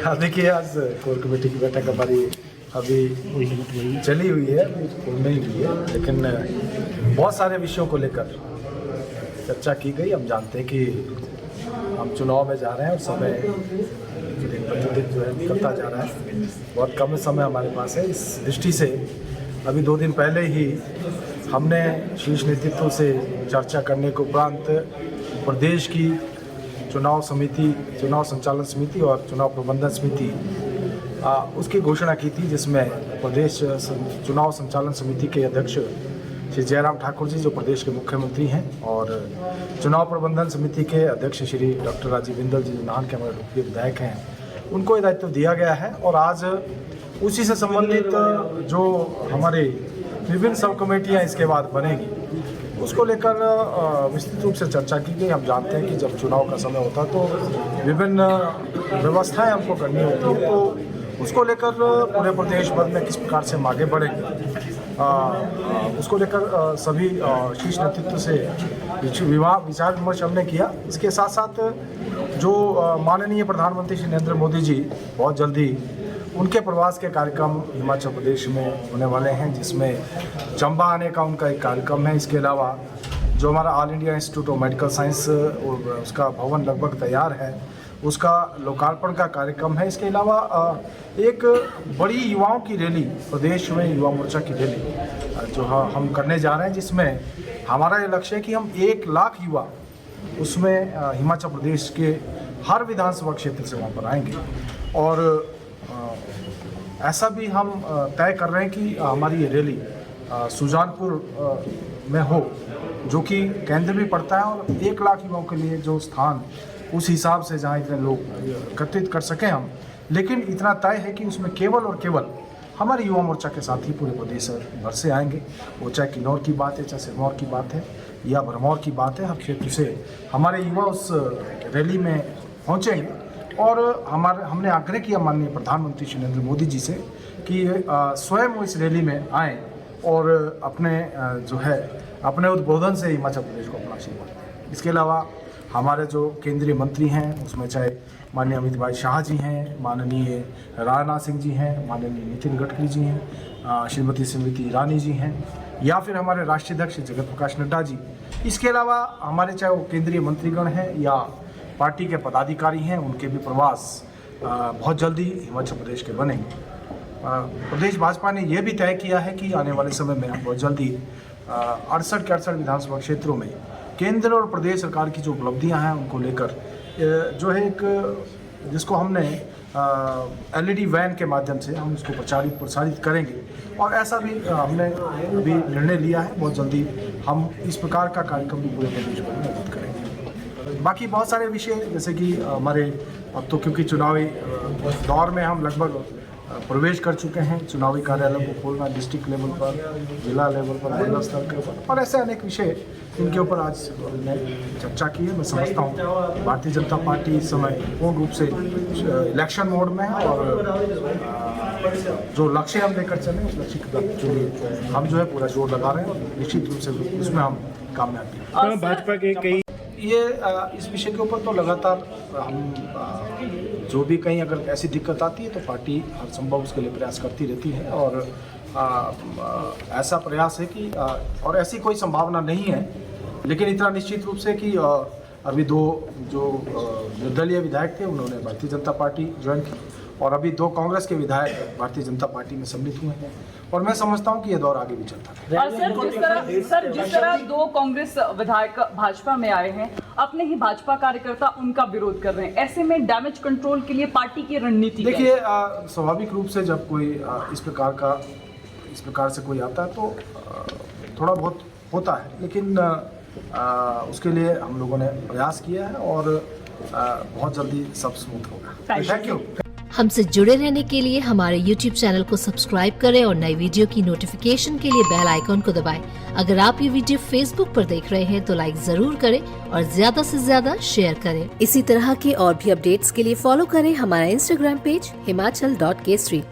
हाँ देखिए, आज कोर कमेटी की बैठक हमारी अभी चली हुई है, पूर्ण नहीं हुई है, लेकिन बहुत सारे विषयों को लेकर चर्चा की गई। हम जानते हैं कि हम चुनाव में जा रहे हैं और समय दिन प्रतिदिन जो है निकलता जा रहा है, बहुत कम समय हमारे पास है। इस दृष्टि से अभी 2 दिन पहले ही हमने शीर्ष नेतृत्व से चर्चा करने के उपरांत प्रदेश की चुनाव समिति, चुनाव संचालन समिति और चुनाव प्रबंधन समिति उसकी घोषणा की थी, जिसमें प्रदेश चुनाव संचालन समिति के अध्यक्ष श्री जयराम ठाकुर जी, जो प्रदेश के मुख्यमंत्री हैं, और चुनाव प्रबंधन समिति के अध्यक्ष श्री डॉक्टर राजीव बिंदल जी, जो नाहन के हमारे लोकप्रिय विधायक हैं, उनको ये दायित्व दिया गया है। और आज उसी से संबंधित जो हमारे विभिन्न सब कमेटियाँ इसके बाद बनेगी, उसको लेकर विस्तृत रूप से चर्चा की गई। हम जानते हैं कि जब चुनाव का समय होता है तो विभिन्न व्यवस्थाएं हमको करनी होती है, तो उसको लेकर पूरे प्रदेश भर में किस प्रकार से हम आगे बढ़ेंगे, उसको लेकर सभी शीर्ष नेतृत्व से विचार विमर्श हमने किया। इसके साथ साथ जो माननीय प्रधानमंत्री श्री नरेंद्र मोदी जी बहुत जल्दी उनके प्रवास के कार्यक्रम हिमाचल प्रदेश में होने वाले हैं, जिसमें चंबा आने का उनका एक कार्यक्रम है। इसके अलावा जो हमारा all India institute of medical science और उसका भवन लगभग तैयार है, उसका लोकार्पण का कार्यक्रम है। इसके अलावा एक बड़ी युवाओं की रैली, प्रदेश में युवा मोर्चा की रैली जो हम करने जा रहे हैं, जिसमें हमारा ये लक्ष्य है कि हम 1 लाख युवा उसमें हिमाचल प्रदेश के हर विधानसभा क्षेत्र से वहाँ पर आएंगे। और ऐसा भी हम तय कर रहे हैं कि हमारी ये रैली सुजानपुर में हो, जो कि केंद्र भी पड़ता है, और 1 लाख युवाओं के लिए जो स्थान उस हिसाब से जहाँ इतने लोग एकत्रित कर सकें हम। लेकिन इतना तय है कि उसमें केवल और केवल हमारे युवा मोर्चा के साथ ही पूरे प्रदेश भर से आएंगे। वो चाहे किन्नौर की बात है, चाहे सिरमौर की बात है या भरमौर की बात है, हर क्षेत्र से हमारे युवा उस रैली में पहुँचेंगे। और हमने आग्रह किया माननीय प्रधानमंत्री श्री नरेंद्र मोदी जी से कि स्वयं वो इस रैली में आएँ और अपने उद्बोधन से हिमाचल प्रदेश को अपना आशीर्वाद दें। इसके अलावा हमारे जो केंद्रीय मंत्री हैं, उसमें चाहे माननीय अमित भाई शाह जी हैं, माननीय राजनाथ सिंह जी हैं, माननीय नितिन गडकरी जी हैं, श्रीमती स्मृति ईरानी जी हैं, या फिर हमारे राष्ट्रीय अध्यक्ष जगत प्रकाश नड्डा जी। इसके अलावा हमारे चाहे वो केंद्रीय मंत्रीगण हैं या पार्टी के पदाधिकारी हैं, उनके भी प्रवास बहुत जल्दी हिमाचल प्रदेश के बनेंगे। प्रदेश भाजपा ने यह भी तय किया है कि आने वाले समय में हम बहुत जल्दी 68 के 68 विधानसभा क्षेत्रों में केंद्र और प्रदेश सरकार की जो उपलब्धियां हैं उनको लेकर जो है एक जिसको हमने LED वैन के माध्यम से हम उसको प्रसारित करेंगे। और ऐसा भी हमने अभी निर्णय लिया है, बहुत जल्दी हम इस प्रकार का कार्यक्रम भी पूरे प्रदेश में मदद करेंगे। बाकी बहुत सारे विषय, जैसे कि हमारे अब तो क्योंकि चुनावी दौर में हम लगभग प्रवेश कर चुके हैं, चुनावी कार्यालयों को खोलना डिस्ट्रिक्ट लेवल पर, जिला लेवल पर, मंडल स्तर के ऊपर, और ऐसे अनेक विषय इनके ऊपर आज हमने चर्चा की है। मैं समझता हूँ भारतीय जनता पार्टी इस समय पूर्ण रूप से इलेक्शन मोड में है, और जो लक्ष्य हम लेकर चले उस लक्ष्य के लिए हम जो है पूरा जोर लगा रहे हैं, और निश्चित रूप से उसमें हम कामयाब भाजपा के कई इस विषय के ऊपर तो लगातार हम जो भी कहीं अगर ऐसी दिक्कत आती है तो पार्टी हर संभव उसके लिए प्रयास करती रहती है। और ऐसा प्रयास है कि और ऐसी कोई संभावना नहीं है, लेकिन इतना निश्चित रूप से कि अभी 2 जो निर्दलीय विधायक थे उन्होंने भारतीय जनता पार्टी ज्वाइन की, और अभी 2 कांग्रेस के विधायक भारतीय जनता पार्टी में सम्मिलित हुए हैं, और मैं समझता हूं कि ये दौर आगे भी चलता है। सर जिस तरह 2 कांग्रेस विधायक भाजपा में आए हैं, अपने ही भाजपा कार्यकर्ता उनका विरोध कर रहे हैं, ऐसे में डैमेज कंट्रोल के लिए पार्टी की रणनीति देखिए, स्वाभाविक रूप से जब कोई इस प्रकार से कोई आता है तो थोड़ा बहुत होता है, लेकिन उसके लिए हम लोगों ने प्रयास किया है, और बहुत जल्दी सब स्मूथ होगा। Thank you. हमसे जुड़े रहने के लिए हमारे YouTube चैनल को सब्सक्राइब करें और नई वीडियो की नोटिफिकेशन के लिए बेल आइकॉन को दबाएं। अगर आप ये वीडियो Facebook पर देख रहे हैं तो लाइक जरूर करें और ज्यादा से ज्यादा शेयर करें। इसी तरह के और भी अपडेट्स के लिए फॉलो करें हमारा Instagram पेज himachal.kesri।